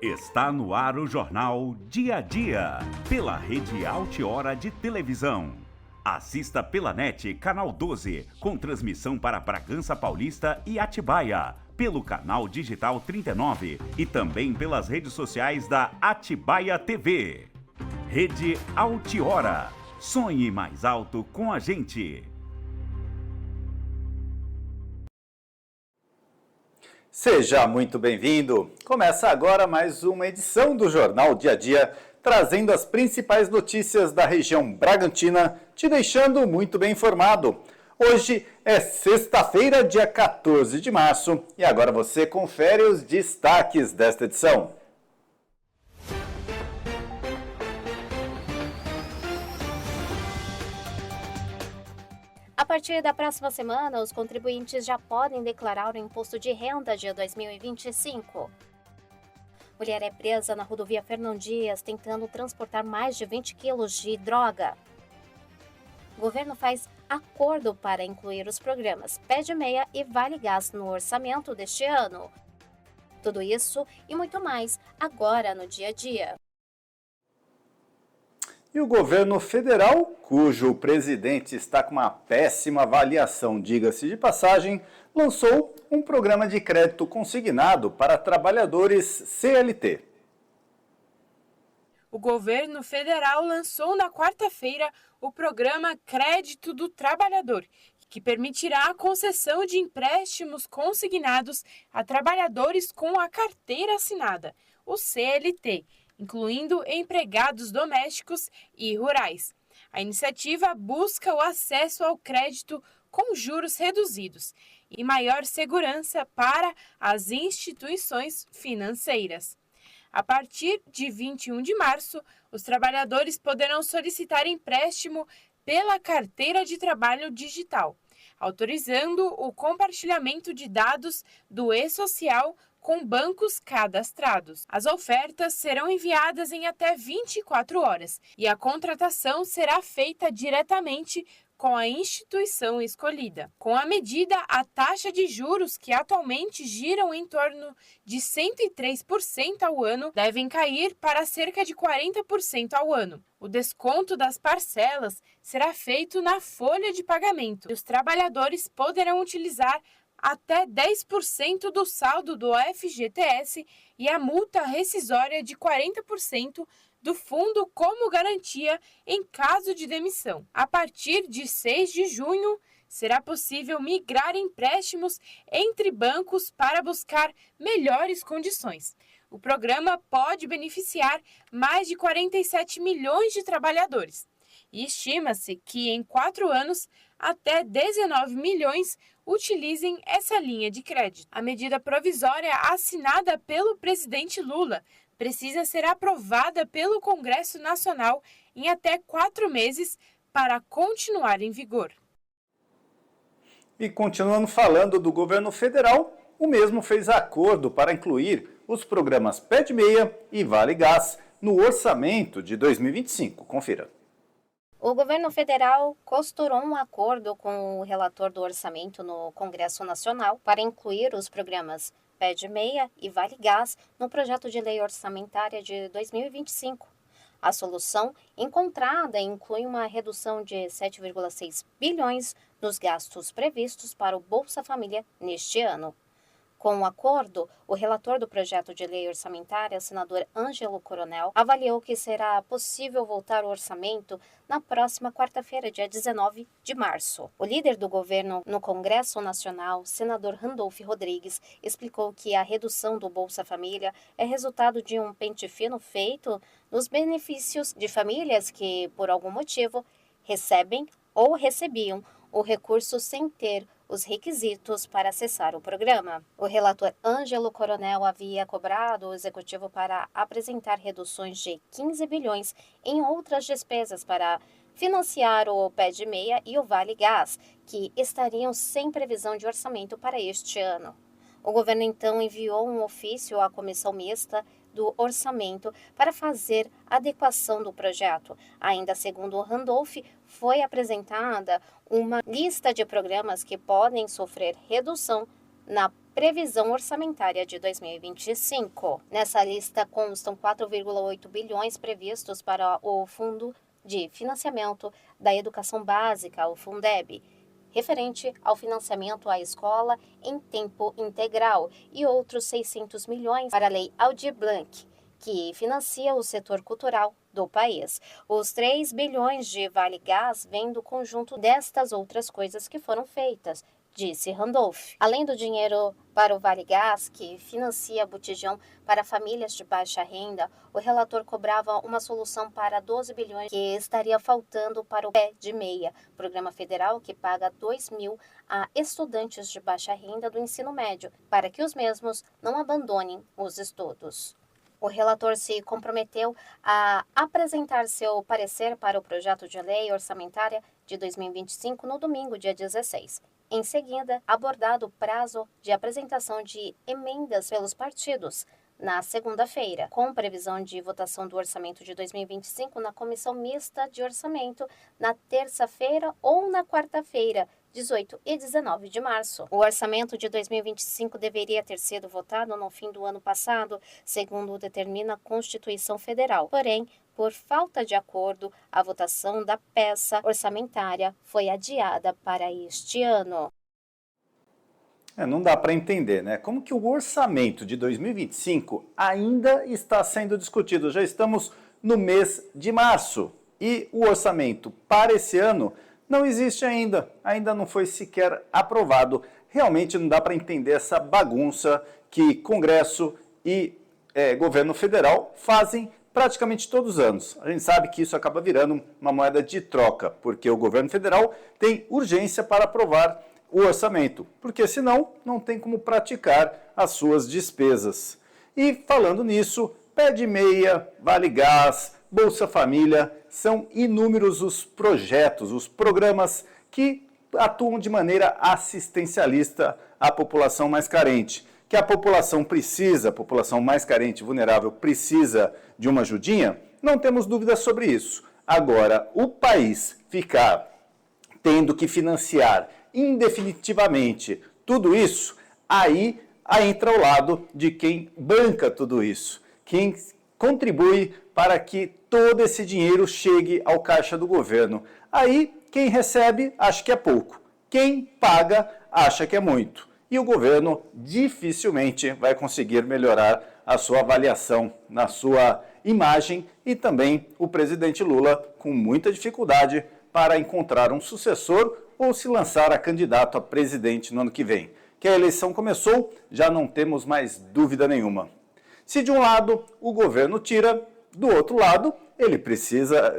Está no ar o jornal Dia a Dia, pela Rede Altiora de televisão. Assista pela NET, canal 12, com transmissão para Bragança Paulista e Atibaia, pelo canal digital 39 e também pelas redes sociais da Atibaia TV. Rede Altiora. Sonhe mais alto com a gente. Seja muito bem-vindo. Começa agora mais uma edição do Jornal Dia a Dia, trazendo as principais notícias da região Bragantina, te deixando muito bem informado. Hoje é sexta-feira, dia 14 de março, e agora você confere os destaques desta edição. A partir da próxima semana, os contribuintes já podem declarar o imposto de renda de 2025. Mulher é presa na rodovia Fernão Dias tentando transportar mais de 20 quilos de droga. O governo faz acordo para incluir os programas Pé de Meia e Vale Gás no orçamento deste ano. Tudo isso e muito mais agora no Dia a Dia. E o governo federal, cujo presidente está com uma péssima avaliação, diga-se de passagem, lançou um programa de crédito consignado para trabalhadores CLT. O governo federal lançou na quarta-feira o programa Crédito do Trabalhador, que permitirá a concessão de empréstimos consignados a trabalhadores com a carteira assinada, o CLT, incluindo empregados domésticos e rurais. A iniciativa busca o acesso ao crédito com juros reduzidos e maior segurança para as instituições financeiras. A partir de 21 de março, os trabalhadores poderão solicitar empréstimo pela carteira de trabalho digital, autorizando o compartilhamento de dados do e-social com bancos cadastrados. As ofertas serão enviadas em até 24 horas e a contratação será feita diretamente com a instituição escolhida. Com a medida, a taxa de juros, que atualmente giram em torno de 103% ao ano, devem cair para cerca de 40% ao ano. O desconto das parcelas será feito na folha de pagamento e os trabalhadores poderão utilizar até 10% do saldo do FGTS e a multa rescisória de 40% do fundo como garantia em caso de demissão. A partir de 6 de junho, será possível migrar empréstimos entre bancos para buscar melhores condições. O programa pode beneficiar mais de 47 milhões de trabalhadores. E estima-se que em 4 anos, até 19 milhões utilizem essa linha de crédito. A medida provisória assinada pelo presidente Lula precisa ser aprovada pelo Congresso Nacional em até 4 meses para continuar em vigor. E continuando falando do governo federal, o mesmo fez acordo para incluir os programas Pé de Meia e Vale Gás no orçamento de 2025. Confira. O governo federal costurou um acordo com o relator do orçamento no Congresso Nacional para incluir os programas Pé de Meia e Vale Gás no projeto de lei orçamentária de 2025. A solução encontrada inclui uma redução de 7,6 bilhões nos gastos previstos para o Bolsa Família neste ano. Com o acordo, o relator do projeto de lei orçamentária, senador Ângelo Coronel, avaliou que será possível voltar ao orçamento na próxima quarta-feira, dia 19 de março. O líder do governo no Congresso Nacional, senador Randolfo Rodrigues, explicou que a redução do Bolsa Família é resultado de um pente fino feito nos benefícios de famílias que, por algum motivo, recebem ou recebiam o recurso sem ter os requisitos para acessar o programa. O relator Ângelo Coronel havia cobrado o executivo para apresentar reduções de 15 bilhões em outras despesas para financiar o Pé de Meia e o Vale Gás, que estariam sem previsão de orçamento para este ano. O governo então enviou um ofício à comissão mista do orçamento para fazer adequação do projeto. Ainda segundo o Randolph, foi apresentada uma lista de programas que podem sofrer redução na previsão orçamentária de 2025. Nessa lista constam 4,8 bilhões previstos para o Fundo de Financiamento da Educação Básica, o Fundeb, referente ao financiamento à escola em tempo integral, e outros 600 milhões para a Lei Aldir Blanc, que financia o setor cultural do país. Os 3 bilhões de Vale Gás vêm do conjunto destas outras coisas que foram feitas, disse Randolph. Além do dinheiro para o Vale Gás, que financia botijão para famílias de baixa renda, o relator cobrava uma solução para 12 bilhões que estaria faltando para o Pé de Meia, programa federal que paga 2 mil a estudantes de baixa renda do ensino médio, para que os mesmos não abandonem os estudos. O relator se comprometeu a apresentar seu parecer para o projeto de lei orçamentária de 2025 no domingo, dia 16. Em seguida, abordado o prazo de apresentação de emendas pelos partidos na segunda-feira, com previsão de votação do orçamento de 2025 na Comissão Mista de Orçamento na terça-feira ou na quarta-feira, 18 e 19 de março. O orçamento de 2025 deveria ter sido votado no fim do ano passado, segundo determina a Constituição Federal. Porém, por falta de acordo, a votação da peça orçamentária foi adiada para este ano. Não dá para entender, né? Como que o orçamento de 2025 ainda está sendo discutido? Já estamos no mês de março e o orçamento para esse ano não existe ainda não foi sequer aprovado. Realmente não dá para entender essa bagunça que Congresso e governo federal fazem praticamente todos os anos. A gente sabe que isso acaba virando uma moeda de troca, porque o governo federal tem urgência para aprovar o orçamento, porque senão não tem como praticar as suas despesas. E falando nisso, Pé de Meia, Vale Gás, Bolsa Família, são inúmeros os projetos, os programas que atuam de maneira assistencialista à população mais carente. Que a população mais carente e vulnerável precisa de uma ajudinha, não temos dúvidas sobre isso. Agora, o país ficar tendo que financiar indefinitivamente tudo isso, aí entra ao lado de quem banca tudo isso, quem contribui para que todo esse dinheiro chegue ao caixa do governo. Aí, quem recebe acha que é pouco, quem paga acha que é muito. E o governo dificilmente vai conseguir melhorar a sua avaliação na sua imagem e também o presidente Lula com muita dificuldade para encontrar um sucessor ou se lançar a candidato a presidente no ano que vem. Que a eleição começou, já não temos mais dúvida nenhuma. Se de um lado o governo tira, do outro lado ele precisa...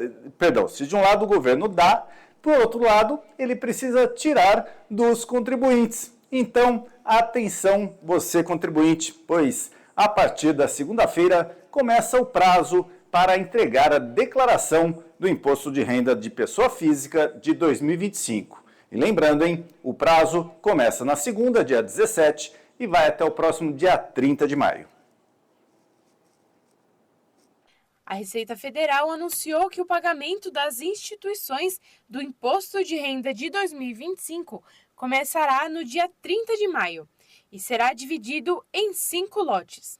se de um lado o governo dá, por outro lado ele precisa tirar dos contribuintes. Então, atenção você contribuinte, pois a partir da segunda-feira começa o prazo para entregar a declaração do Imposto de Renda de Pessoa Física de 2025. E lembrando, o prazo começa na segunda, dia 17, e vai até o próximo dia 30 de maio. A Receita Federal anunciou que o pagamento das instituições do Imposto de Renda de 2025 começará no dia 30 de maio e será dividido em 5 lotes,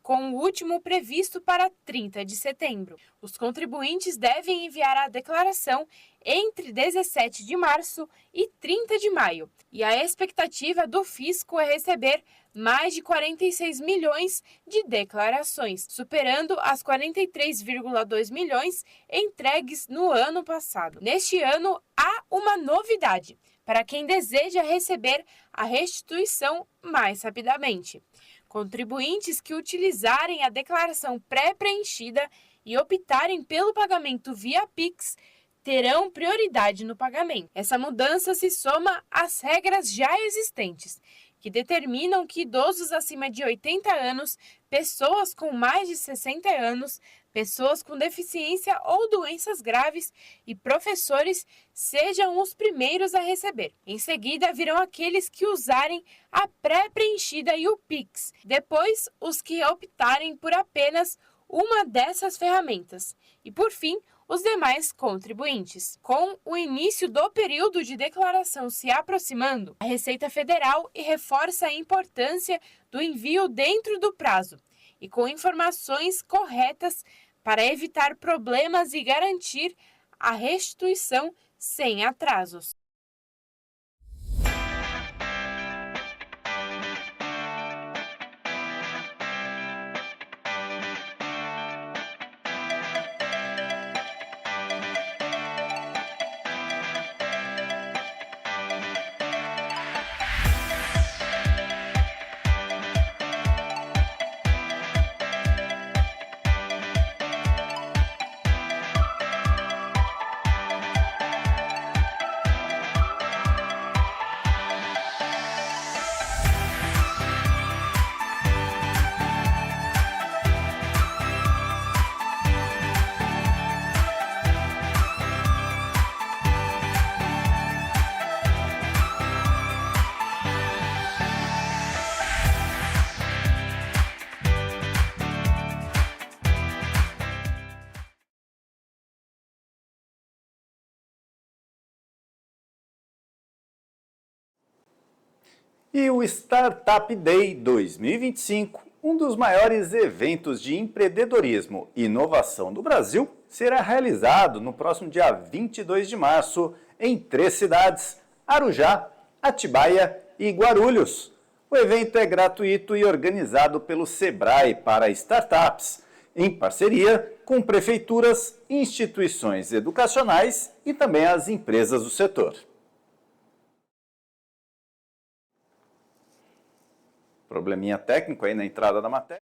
com o último previsto para 30 de setembro. Os contribuintes devem enviar a declaração entre 17 de março e 30 de maio, e a expectativa do fisco é receber mais de 46 milhões de declarações, superando as 43,2 milhões entregues no ano passado. Neste ano, há uma novidade para quem deseja receber a restituição mais rapidamente. Contribuintes que utilizarem a declaração pré-preenchida e optarem pelo pagamento via Pix terão prioridade no pagamento. Essa mudança se soma às regras já existentes, que determinam que idosos acima de 80 anos, pessoas com mais de 60 anos, pessoas com deficiência ou doenças graves e professores sejam os primeiros a receber. Em seguida, virão aqueles que usarem a pré-preenchida e o Pix. Depois, os que optarem por apenas uma dessas ferramentas. E, por fim, os demais contribuintes. Com o início do período de declaração se aproximando, a Receita Federal reforça a importância do envio dentro do prazo e com informações corretas para evitar problemas e garantir a restituição sem atrasos. E o Startup Day 2025, um dos maiores eventos de empreendedorismo e inovação do Brasil, será realizado no próximo dia 22 de março em 3 cidades: Arujá, Atibaia e Guarulhos. O evento é gratuito e organizado pelo Sebrae para startups, em parceria com prefeituras, instituições educacionais e também as empresas do setor. Probleminha técnico aí na entrada da matéria.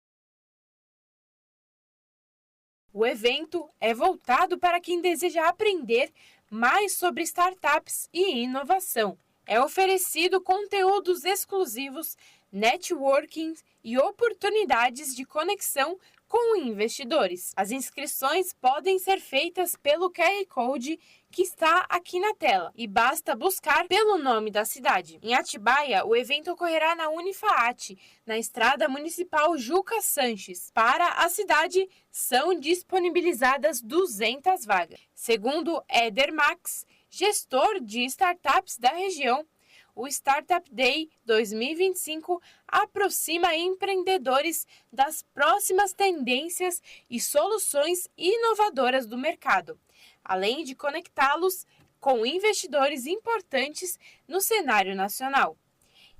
O evento é voltado para quem deseja aprender mais sobre startups e inovação. É oferecido conteúdos exclusivos, networking e oportunidades de conexão com investidores. As inscrições podem ser feitas pelo QR Code que está aqui na tela e basta buscar pelo nome da cidade. Em Atibaia, o evento ocorrerá na Unifaat, na Estrada Municipal Juca Sanches. Para a cidade, são disponibilizadas 200 vagas. Segundo Éder Max, gestor de startups da região, o Startup Day 2025 aproxima empreendedores das próximas tendências e soluções inovadoras do mercado, além de conectá-los com investidores importantes no cenário nacional.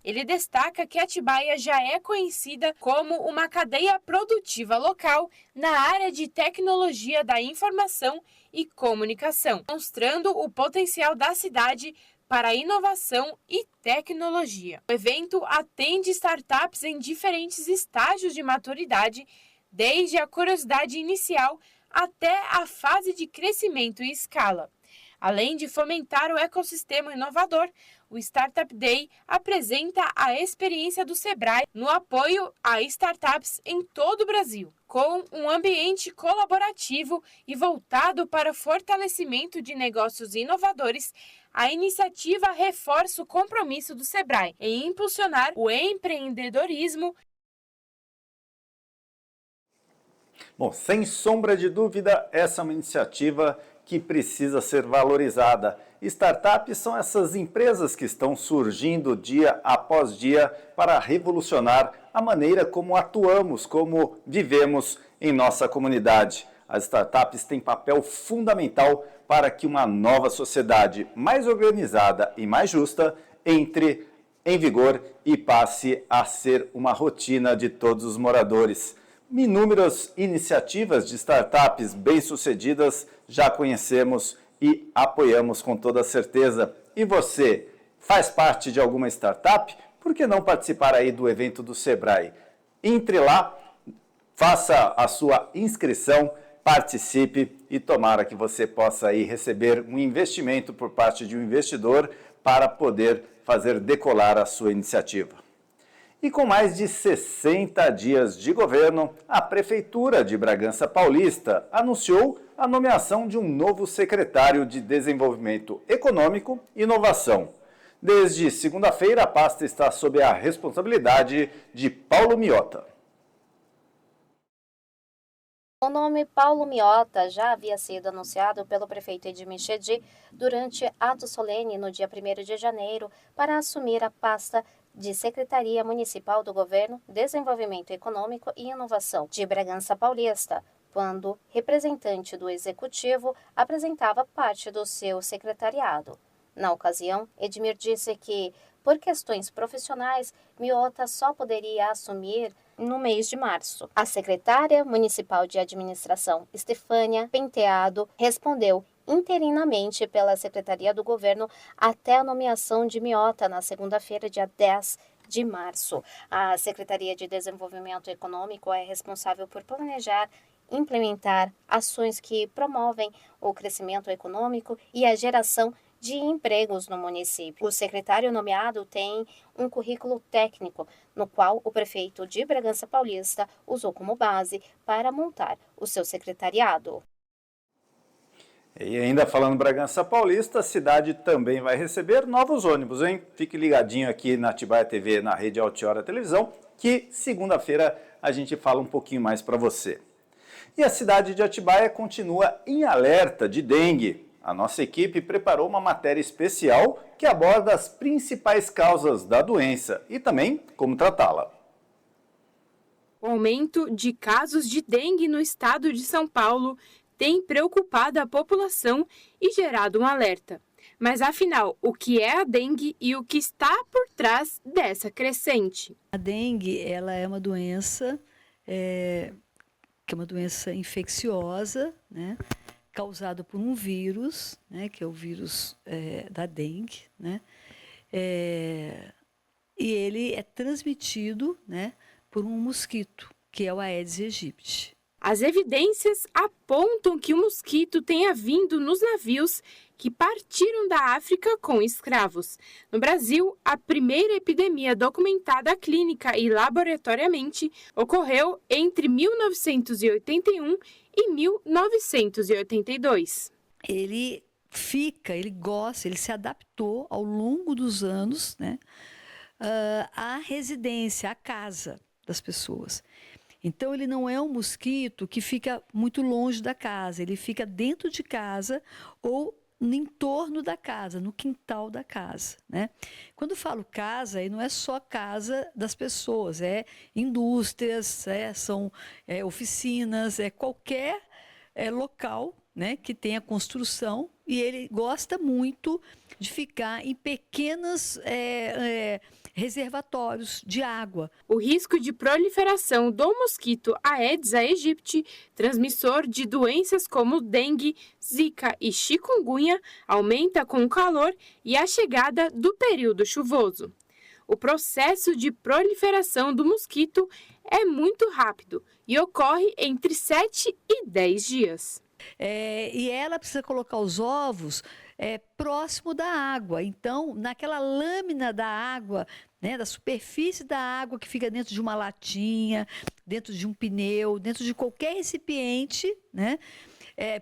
Ele destaca que Atibaia já é conhecida como uma cadeia produtiva local na área de tecnologia da informação e comunicação, mostrando o potencial da cidade para inovação e tecnologia. O evento atende startups em diferentes estágios de maturidade, desde a curiosidade inicial até a fase de crescimento e escala. Além de fomentar o ecossistema inovador, o Startup Day apresenta a experiência do Sebrae no apoio a startups em todo o Brasil. Com um ambiente colaborativo e voltado para o fortalecimento de negócios inovadores, a iniciativa reforça o compromisso do Sebrae em impulsionar o empreendedorismo. Bom, sem sombra de dúvida, essa é uma iniciativa que precisa ser valorizada. Startups são essas empresas que estão surgindo dia após dia para revolucionar a maneira como atuamos, como vivemos em nossa comunidade. As startups têm papel fundamental para que uma nova sociedade mais organizada e mais justa entre em vigor e passe a ser uma rotina de todos os moradores. Inúmeras iniciativas de startups bem-sucedidas já conhecemos e apoiamos com toda certeza. E você, faz parte de alguma startup? Por que não participar aí do evento do Sebrae? Entre lá, faça a sua inscrição, participe e tomara que você possa aí receber um investimento por parte de um investidor para poder fazer decolar a sua iniciativa. E com mais de 60 dias de governo, a Prefeitura de Bragança Paulista anunciou a nomeação de um novo secretário de Desenvolvimento Econômico e Inovação. Desde segunda-feira, a pasta está sob a responsabilidade de Paulo Miota. O nome Paulo Miota já havia sido anunciado pelo prefeito Edmir Chedid durante ato solene no dia 1º de janeiro para assumir a pasta de Secretaria Municipal do Governo, Desenvolvimento Econômico e Inovação de Bragança Paulista, quando representante do Executivo apresentava parte do seu secretariado. Na ocasião, Edmir disse que, por questões profissionais, Miota só poderia assumir no mês de março. A secretária municipal de administração, Estefânia Penteado, respondeu interinamente pela Secretaria do Governo até a nomeação de Miota na segunda-feira, dia 10 de março. A Secretaria de Desenvolvimento Econômico é responsável por planejar, implementar ações que promovem o crescimento econômico e a geração de empregos no município. O secretário nomeado tem um currículo técnico, no qual o prefeito de Bragança Paulista usou como base para montar o seu secretariado. E ainda falando Bragança Paulista, a cidade também vai receber novos ônibus, hein? Fique ligadinho aqui na Atibaia TV, na Rede Altiora Televisão, que segunda-feira a gente fala um pouquinho mais para você. E a cidade de Atibaia continua em alerta de dengue. A nossa equipe preparou uma matéria especial que aborda as principais causas da doença e também como tratá-la. O aumento de casos de dengue no estado de São Paulo tem preocupado a população e gerado um alerta. Mas afinal, o que é a dengue e o que está por trás dessa crescente? A dengue, ela é uma doença que é uma doença infecciosa, né? Causado por um vírus, né, que é o vírus da dengue, né, e ele é transmitido, né, por um mosquito, que é o Aedes aegypti. As evidências apontam que o mosquito tenha vindo nos navios que partiram da África com escravos. No Brasil, a primeira epidemia documentada clínica e laboratoriamente ocorreu entre 1981 e 1982. Ele gosta, ele se adaptou ao longo dos anos, né, à residência, à casa das pessoas. Então, ele não é um mosquito que fica muito longe da casa, ele fica dentro de casa ou no entorno da casa, no quintal da casa, né? Quando eu falo casa, aí não é só casa das pessoas, é indústrias, são oficinas, qualquer local, né, que tenha construção, e ele gosta muito de ficar em pequenos reservatórios de água. O risco de proliferação do mosquito Aedes aegypti, transmissor de doenças como dengue, zika e chikungunya, aumenta com o calor e a chegada do período chuvoso. O processo de proliferação do mosquito é muito rápido e ocorre entre 7 e 10 dias. E ela precisa colocar os ovos próximo da água. Então, naquela lâmina da água, né, da superfície da água que fica dentro de uma latinha, dentro de um pneu, dentro de qualquer recipiente, né?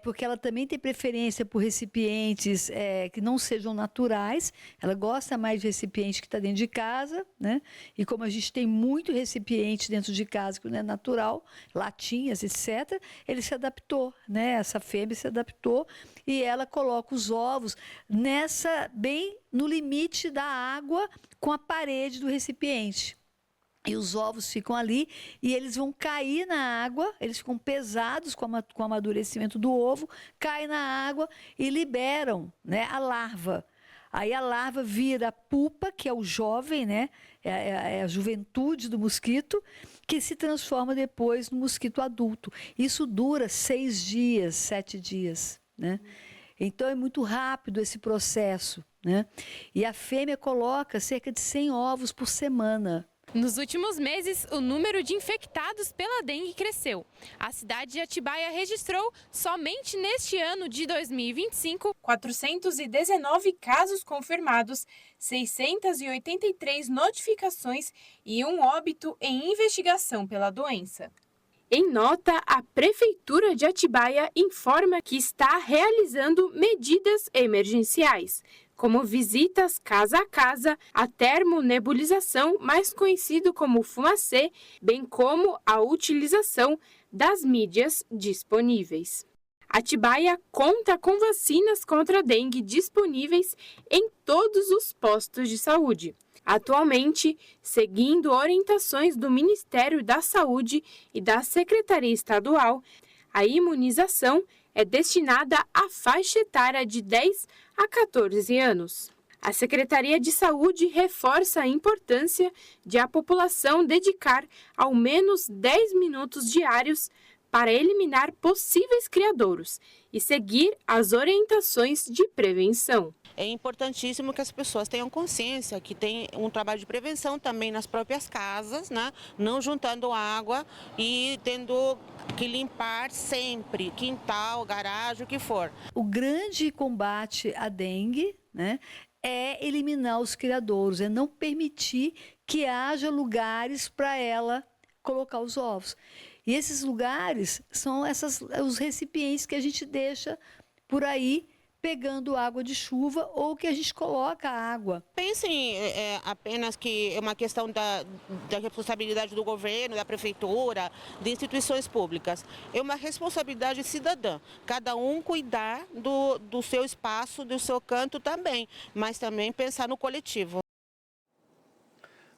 Porque ela também tem preferência por recipientes que não sejam naturais. Ela gosta mais de recipiente que está dentro de casa, né? E como a gente tem muito recipiente dentro de casa que não é natural, latinhas, etc., ele se adaptou, né? Essa fêmea se adaptou e ela coloca os ovos bem no limite da água com a parede do recipiente. E os ovos ficam ali e eles vão cair na água, eles ficam pesados com o amadurecimento do ovo, caem na água e liberam, né, a larva. Aí a larva vira a pupa, que é o jovem, né, é a juventude do mosquito, que se transforma depois no mosquito adulto. Isso dura 6 dias, 7 dias, né? Então é muito rápido esse processo, né? E a fêmea coloca cerca de 100 ovos por semana. Nos últimos meses, o número de infectados pela dengue cresceu. A cidade de Atibaia registrou, somente neste ano de 2025, 419 casos confirmados, 683 notificações e um óbito em investigação pela doença. Em nota, a Prefeitura de Atibaia informa que está realizando medidas emergenciais, como visitas casa a casa, a termonebulização, mais conhecido como fumacê, bem como a utilização das mídias disponíveis. Atibaia conta com vacinas contra a dengue disponíveis em todos os postos de saúde. Atualmente, seguindo orientações do Ministério da Saúde e da Secretaria Estadual, a imunização é destinada à faixa etária de 10 a 14 anos. A Secretaria de Saúde reforça a importância de a população dedicar ao menos 10 minutos diários para eliminar possíveis criadouros e seguir as orientações de prevenção. É importantíssimo que as pessoas tenham consciência que tem um trabalho de prevenção também nas próprias casas, né? Não juntando água e tendo que limpar sempre, quintal, garagem, o que for. O grande combate à dengue, né, é eliminar os criadouros, é não permitir que haja lugares para ela colocar os ovos. E esses lugares são os recipientes que a gente deixa por aí pegando água de chuva ou que a gente coloca água. Pensem apenas que é uma questão da responsabilidade do governo, da prefeitura, de instituições públicas. É uma responsabilidade cidadã. Cada um cuidar do seu espaço, do seu canto também, mas também pensar no coletivo.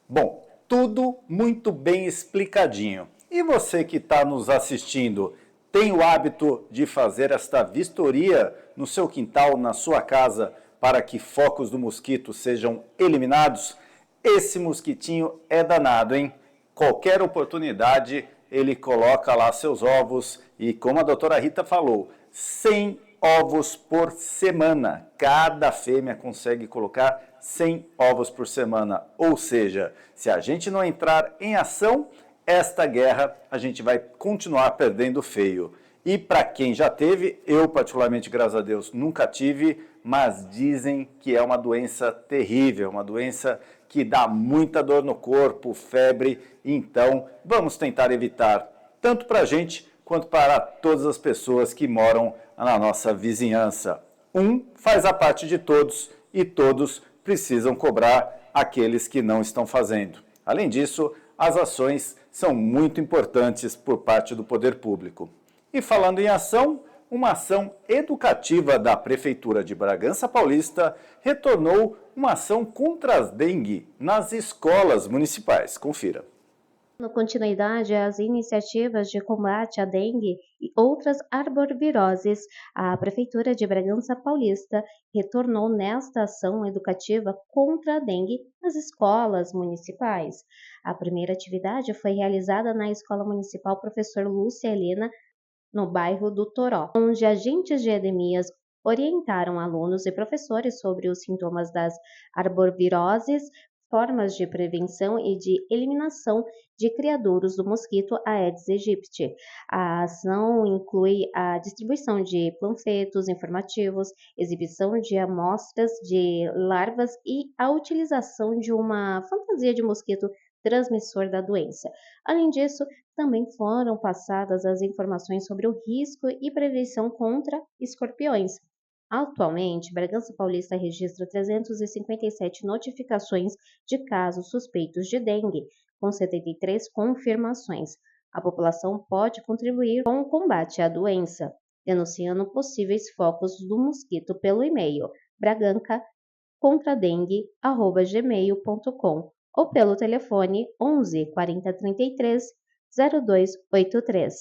Bom, tudo muito bem explicadinho. E você que está nos assistindo, tem o hábito de fazer esta vistoria no seu quintal, na sua casa, para que focos do mosquito sejam eliminados? Esse mosquitinho é danado, hein? Qualquer oportunidade, ele coloca lá seus ovos e, como a doutora Rita falou, 100 ovos por semana. Cada fêmea consegue colocar 100 ovos por semana. Ou seja, se a gente não entrar em ação, esta guerra a gente vai continuar perdendo feio. E para quem já teve, eu particularmente, graças a Deus, nunca tive, mas dizem que é uma doença terrível, uma doença que dá muita dor no corpo, febre. Então, vamos tentar evitar, tanto para a gente quanto para todas as pessoas que moram na nossa vizinhança. Um faz a parte de todos e todos precisam cobrar aqueles que não estão fazendo. Além disso, as ações são muito importantes por parte do poder público. E falando em ação, uma ação educativa da Prefeitura de Bragança Paulista retornou uma ação contra a dengue nas escolas municipais. Confira. Dando continuidade às iniciativas de combate à dengue e outras arboviroses, a Prefeitura de Bragança Paulista retornou nesta ação educativa contra a dengue nas escolas municipais. A primeira atividade foi realizada na Escola Municipal Professor Lúcia Helena, no bairro do Toró, onde agentes de endemias orientaram alunos e professores sobre os sintomas das arboviroses, formas de prevenção e de eliminação de criadouros do mosquito Aedes aegypti. A ação inclui a distribuição de panfletos informativos, exibição de amostras de larvas e a utilização de uma fantasia de mosquito transmissor da doença. Além disso, também foram passadas as informações sobre o risco e prevenção contra escorpiões. Atualmente, Bragança Paulista registra 357 notificações de casos suspeitos de dengue, com 73 confirmações. A população pode contribuir com o combate à doença, denunciando possíveis focos do mosquito pelo e-mail bragancacontradengue@gmail.com ou pelo telefone 11 40 33 0283.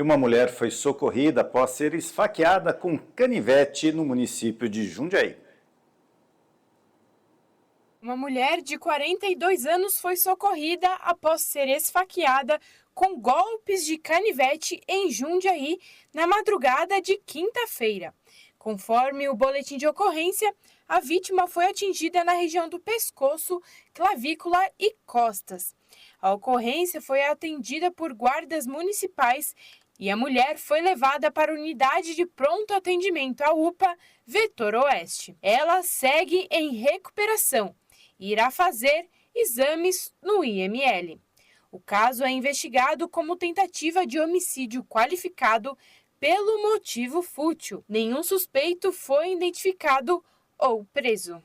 E uma mulher foi socorrida após ser esfaqueada com canivete no município de Jundiaí. Uma mulher de 42 anos foi socorrida após ser esfaqueada com golpes de canivete em Jundiaí na madrugada de quinta-feira. Conforme o boletim de ocorrência, a vítima foi atingida na região do pescoço, clavícula e costas. A ocorrência foi atendida por guardas municipais e a mulher foi levada para a unidade de pronto atendimento, a UPA Vetor Oeste. Ela segue em recuperação e irá fazer exames no IML. O caso é investigado como tentativa de homicídio qualificado pelo motivo fútil. Nenhum suspeito foi identificado ou preso.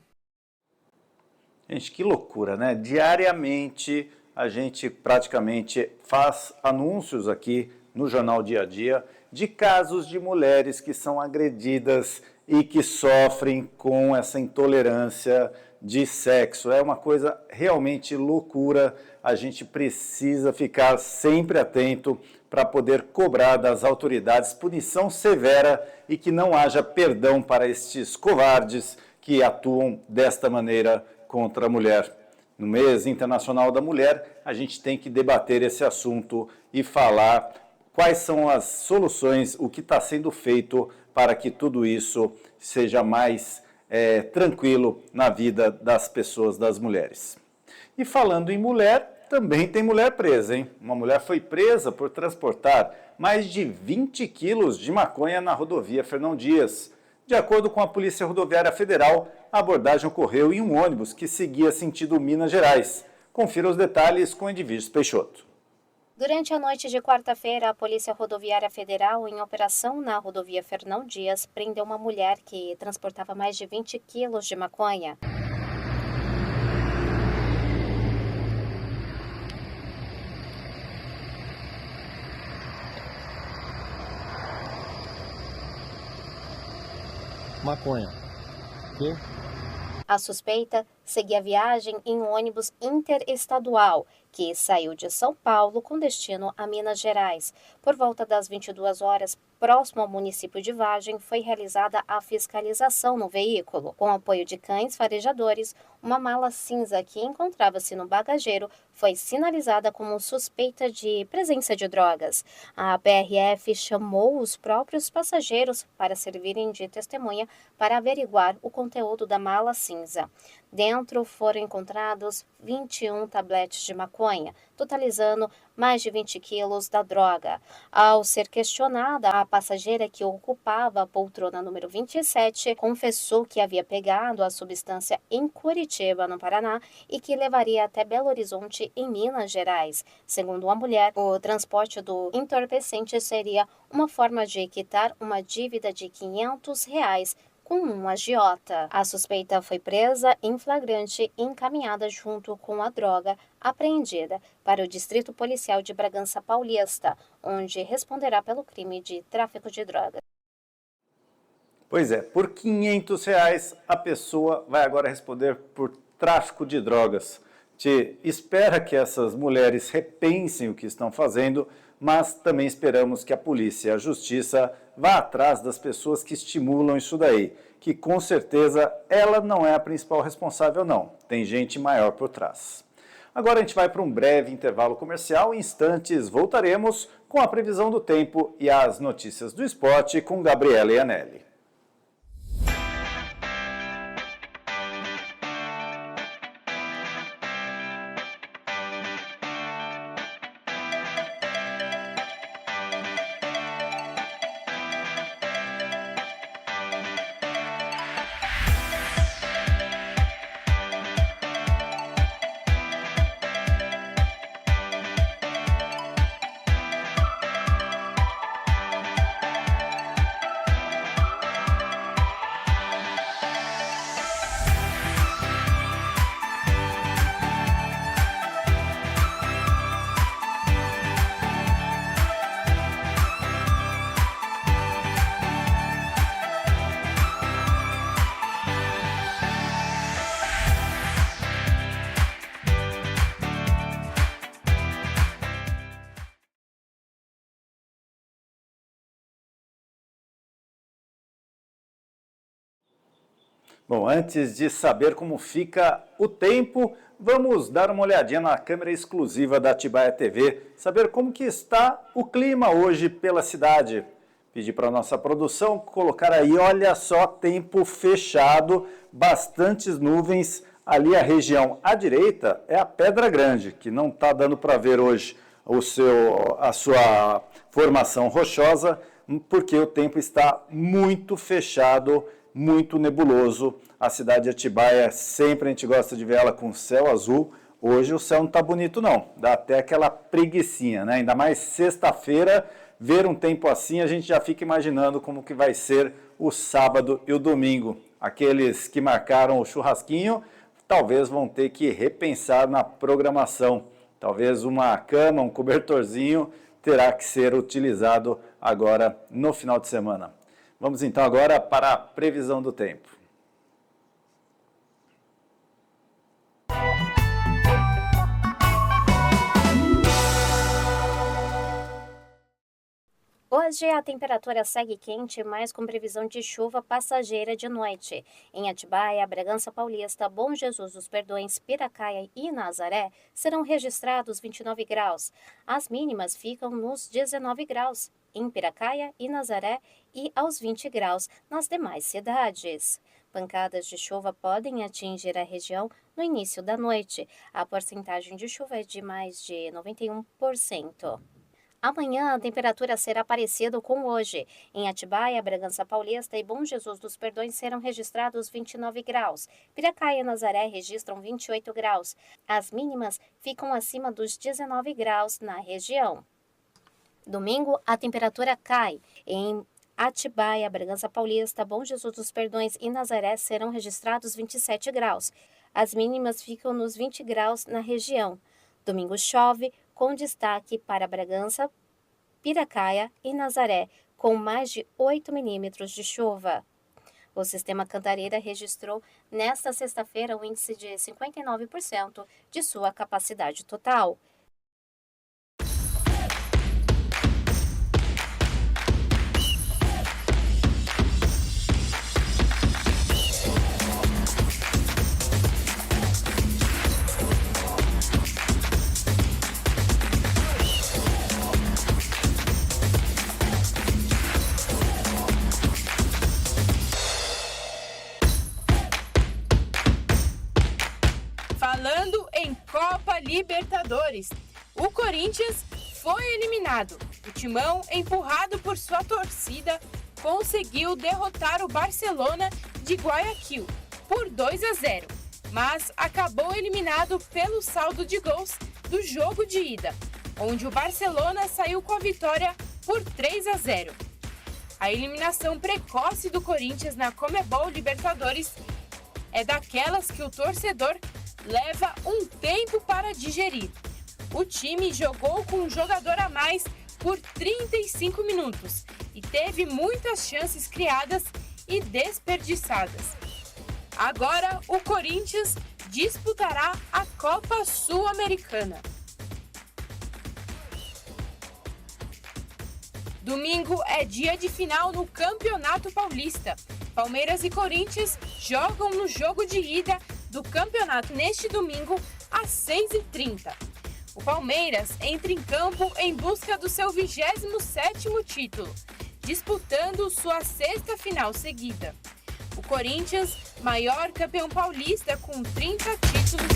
Gente, que loucura, né? Diariamente a gente praticamente faz anúncios aqui no Jornal Dia a Dia de casos de mulheres que são agredidas e que sofrem com essa intolerância de sexo. É uma coisa realmente loucura. A gente precisa ficar sempre atento para poder cobrar das autoridades punição severa e que não haja perdão para estes covardes que atuam desta maneira contra a mulher. No mês internacional da mulher, a gente tem que debater esse assunto e falar quais são as soluções, o que está sendo feito para que tudo isso seja mais tranquilo na vida das pessoas, das mulheres. E falando em mulher, também tem mulher presa, hein? Uma mulher foi presa por transportar mais de 20 quilos de maconha na rodovia Fernão Dias. De acordo com a Polícia Rodoviária Federal, a abordagem ocorreu em um ônibus que seguia sentido Minas Gerais. Confira os detalhes com Edviges Peixoto. Durante a noite de quarta-feira, a Polícia Rodoviária Federal, em operação na rodovia Fernão Dias, prendeu uma mulher que transportava mais de 20 quilos de maconha. Maconha. Quê? A suspeita seguia a viagem em um ônibus interestadual que saiu de São Paulo com destino a Minas Gerais. Por volta das 22 horas, próximo ao município de Vargem, foi realizada a fiscalização no veículo. Com apoio de cães farejadores, uma mala cinza que encontrava-se no bagageiro foi sinalizada como suspeita de presença de drogas. A PRF chamou os próprios passageiros para servirem de testemunha para averiguar o conteúdo da mala cinza. Dentro foram encontrados 21 tabletes de maconha, totalizando mais de 20 quilos da droga. Ao ser questionada, a passageira que ocupava a poltrona número 27 confessou que havia pegado a substância em Curitiba, no Paraná, e que levaria até Belo Horizonte, em Minas Gerais. Segundo a mulher, o transporte do entorpecente seria uma forma de quitar uma dívida de R$500 com um agiota. A suspeita foi presa em flagrante e encaminhada junto com a droga apreendida para o Distrito Policial de Bragança Paulista, onde responderá pelo crime de tráfico de drogas. Pois é, por R$500 a pessoa vai agora responder por tráfico de drogas. Te espera que essas mulheres repensem o que estão fazendo, mas também esperamos que a polícia e a justiça vá atrás das pessoas que estimulam isso daí, que com certeza ela não é a principal responsável não, tem gente maior por trás. Agora a gente vai para um breve intervalo comercial, em instantes voltaremos com a previsão do tempo e as notícias do esporte com Gabriela Iannelli. Bom, antes de saber como fica o tempo, vamos dar uma olhadinha na câmera exclusiva da Atibaia TV, saber como que está o clima hoje pela cidade. Pedir para a nossa produção colocar aí, olha só, tempo fechado, bastantes nuvens. Ali a região à direita é a Pedra Grande, que não está dando para ver hoje a sua formação rochosa, porque o tempo está muito fechado, muito nebuloso. A cidade de Atibaia, sempre a gente gosta de ver ela com céu azul. Hoje o céu não está bonito não, dá até aquela preguicinha, né? Ainda mais sexta-feira, ver um tempo assim, a gente já fica imaginando como que vai ser o sábado e o domingo. Aqueles que marcaram o churrasquinho, talvez vão ter que repensar na programação. Talvez uma cama, um cobertorzinho, terá que ser utilizado agora no final de semana. Vamos então agora para a previsão do tempo. Hoje a temperatura segue quente, mas com previsão de chuva passageira de noite. Em Atibaia, Bragança Paulista, Bom Jesus dos Perdões, Piracaia e Nazaré serão registrados 29 graus. As mínimas ficam nos 19 graus em Piracaia e Nazaré e aos 20 graus nas demais cidades. Pancadas de chuva podem atingir a região no início da noite. A porcentagem de chuva é de mais de 91%. Amanhã a temperatura será parecida com hoje. Em Atibaia, Bragança Paulista e Bom Jesus dos Perdões serão registrados 29 graus. Piracaia e Nazaré registram 28 graus. As mínimas ficam acima dos 19 graus na região. Domingo, a temperatura cai. Em Atibaia, Bragança Paulista, Bom Jesus dos Perdões e Nazaré serão registrados 27 graus. As mínimas ficam nos 20 graus na região. Domingo chove, com destaque para Bragança, Piracaia e Nazaré, com mais de 8 milímetros de chuva. O Sistema Cantareira registrou nesta sexta-feira um índice de 59% de sua capacidade total. Falando em Copa Libertadores, o Corinthians foi eliminado. O Timão, empurrado por sua torcida, conseguiu derrotar o Barcelona de Guayaquil por 2-0, mas acabou eliminado pelo saldo de gols do jogo de ida, onde o Barcelona saiu com a vitória por 3-0. A eliminação precoce do Corinthians na Conmebol Libertadores é daquelas que o torcedor leva um tempo para digerir. O time jogou com um jogador a mais por 35 minutos e teve muitas chances criadas e desperdiçadas. Agora o Corinthians disputará a Copa Sul-Americana. Domingo é dia de final no Campeonato Paulista. Palmeiras e Corinthians jogam no jogo de ida do campeonato neste domingo às 6h30. O Palmeiras entra em campo em busca do seu 27º título, disputando sua 6ª final seguida. O Corinthians, maior campeão paulista com 30 títulos,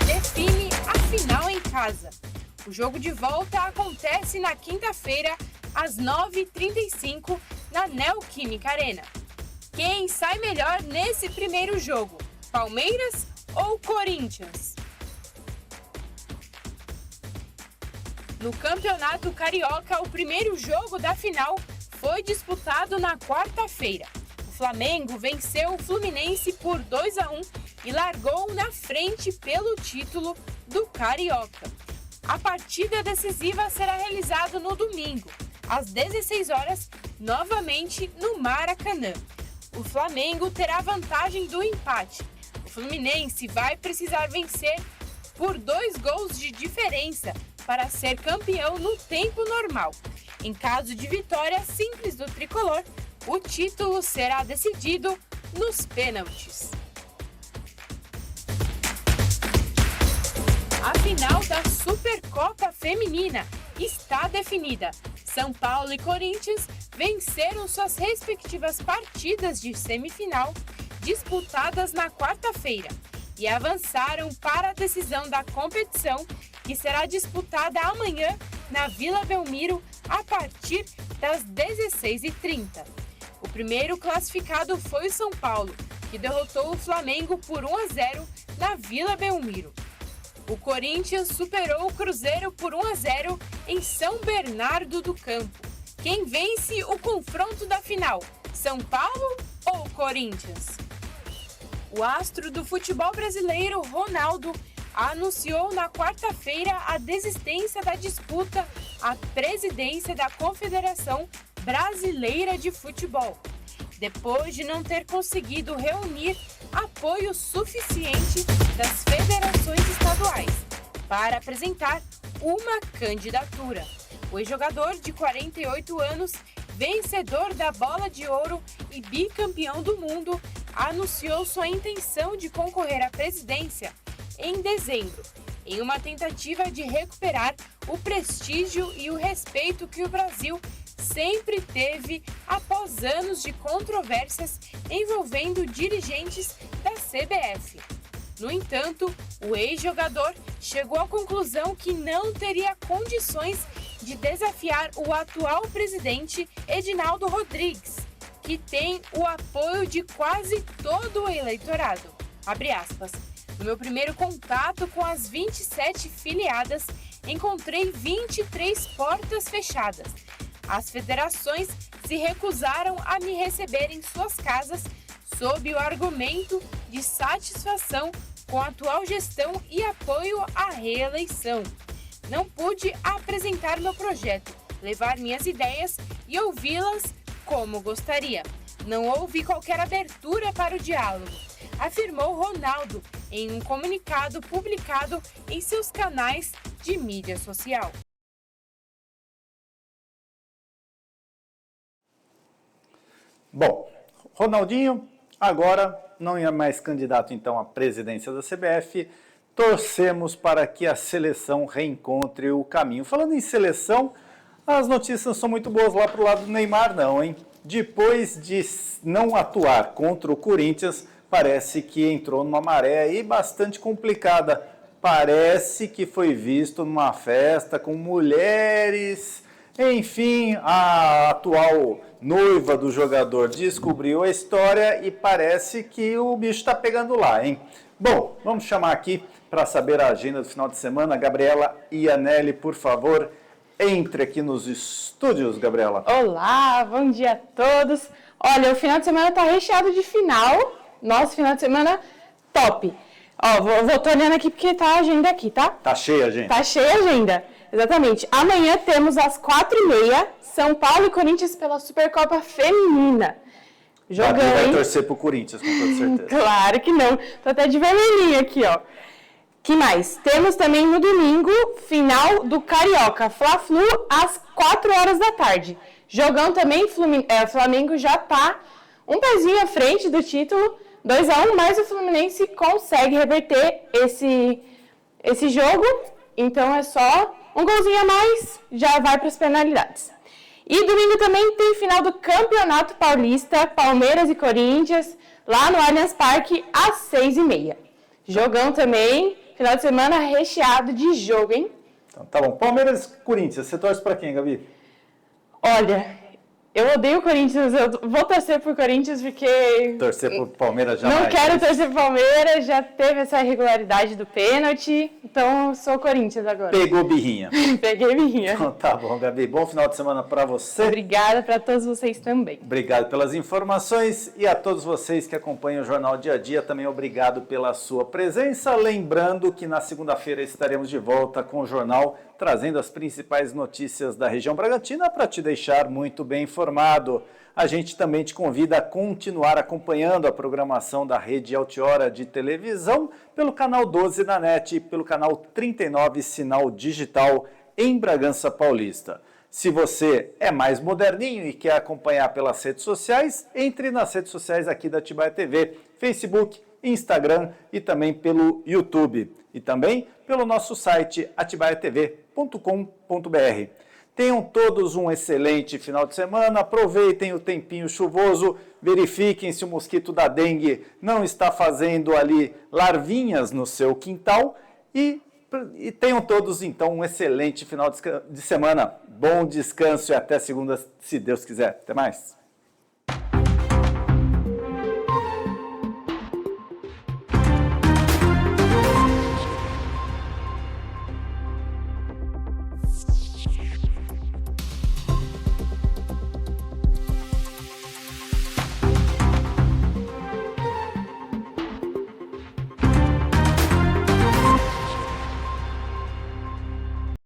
define a final em casa. O jogo de volta acontece na quinta-feira, às 9h35, na Neoquímica Arena. Quem sai melhor nesse primeiro jogo? Palmeiras ou Corinthians? No Campeonato Carioca, o primeiro jogo da final foi disputado na quarta-feira. O Flamengo venceu o Fluminense por 2-1 e largou na frente pelo título do Carioca. A partida decisiva será realizada no domingo, às 16 horas, novamente no Maracanã. O Flamengo terá vantagem do empate. O Fluminense vai precisar vencer por 2 gols de diferença para ser campeão no tempo normal. Em caso de vitória simples do tricolor, o título será decidido nos pênaltis. A final da Supercopa Feminina está definida. São Paulo e Corinthians venceram suas respectivas partidas de semifinal disputadas na quarta-feira e avançaram para a decisão da competição, que será disputada amanhã na Vila Belmiro a partir das 16h30. O primeiro classificado foi o São Paulo, que derrotou o Flamengo por 1-0 na Vila Belmiro. O Corinthians superou o Cruzeiro por 1-0 em São Bernardo do Campo. Quem vence o confronto da final? São Paulo ou Corinthians? O astro do futebol brasileiro, Ronaldo, anunciou na quarta-feira a desistência da disputa à presidência da Confederação Brasileira de Futebol, depois de não ter conseguido reunir apoio suficiente das federações estaduais para apresentar uma candidatura. O ex-jogador de 48 anos, vencedor da Bola de Ouro e bicampeão do mundo, anunciou sua intenção de concorrer à presidência em dezembro, em uma tentativa de recuperar o prestígio e o respeito que o Brasil sempre teve após anos de controvérsias envolvendo dirigentes da CBF. No entanto, o ex-jogador chegou à conclusão que não teria condições de desafiar o atual presidente Edinaldo Rodrigues, que tem o apoio de quase todo o eleitorado. Abre aspas. No meu primeiro contato com as 27 filiadas, encontrei 23 portas fechadas. As federações se recusaram a me receber em suas casas sob o argumento de satisfação com a atual gestão e apoio à reeleição. Não pude apresentar meu projeto, levar minhas ideias e ouvi-las como gostaria. Não houve qualquer abertura para o diálogo, afirmou Ronaldo em um comunicado publicado em seus canais de mídia social. Bom, Ronaldinho agora não é mais candidato então à presidência da CBF. Torcemos para que a seleção reencontre o caminho. Falando em seleção, as notícias não são muito boas lá para o lado do Neymar não, hein? Depois de não atuar contra o Corinthians, parece que entrou numa maré aí bastante complicada. Parece que foi visto numa festa com mulheres. Enfim, a atual noiva do jogador descobriu a história e parece que o bicho está pegando lá, hein? Bom, vamos chamar aqui para saber a agenda do final de semana. Gabriela Iannelli, por favor, entre aqui nos estúdios, Gabriela. Olá, bom dia a todos. Olha, o final de semana está recheado de final. Nosso final de semana top. Ó, tô olhando aqui porque tá a agenda aqui, tá? Tá cheia a agenda. Tá cheia a agenda, exatamente. Amanhã temos às 4h30, São Paulo e Corinthians pela Supercopa Feminina. Jogão, Gabi vai hein? torcer pro Corinthians, com toda certeza. Claro que não. Tô até de vermelhinho aqui, ó. Que mais? Temos também no domingo, final do Carioca, Fla-Flu, às 4h da tarde. Jogão também, o Flamengo já tá um pezinho à frente do título, 2-1, mas o Fluminense consegue reverter esse jogo. Então é só um golzinho a mais, já vai para as penalidades. E domingo também tem final do Campeonato Paulista, Palmeiras e Corinthians, lá no Allianz Parque, às 6h30. Jogão também, final de semana recheado de jogo, hein? Então, tá bom. Palmeiras e Corinthians, você torce para quem, Gabi? Olha, eu odeio o Corinthians, eu vou torcer pro Corinthians porque... Torcer pro Palmeiras jamais. Não quero torcer pro Palmeiras, já teve essa irregularidade do pênalti, então sou Corinthians agora. Pegou birrinha. Peguei birrinha. Então, tá bom, Gabi. Bom final de semana para você. Obrigada para todos vocês também. Obrigado pelas informações e a todos vocês que acompanham o Jornal Dia a Dia, também obrigado pela sua presença. Lembrando que na segunda-feira estaremos de volta com o jornal trazendo as principais notícias da região Bragantina para te deixar muito bem informado. A gente também te convida a continuar acompanhando a programação da Rede Altiora de televisão pelo canal 12 da NET e pelo canal 39 Sinal Digital em Bragança Paulista. Se você é mais moderninho e quer acompanhar pelas redes sociais, entre nas redes sociais aqui da Atibaia TV, Facebook, Instagram e também pelo YouTube. E também pelo nosso site atibaiatv.com.br. Tenham todos um excelente final de semana, aproveitem o tempinho chuvoso, verifiquem se o mosquito da dengue não está fazendo ali larvinhas no seu quintal e tenham todos então um excelente final de semana. Bom descanso e até segunda, se Deus quiser. Até mais.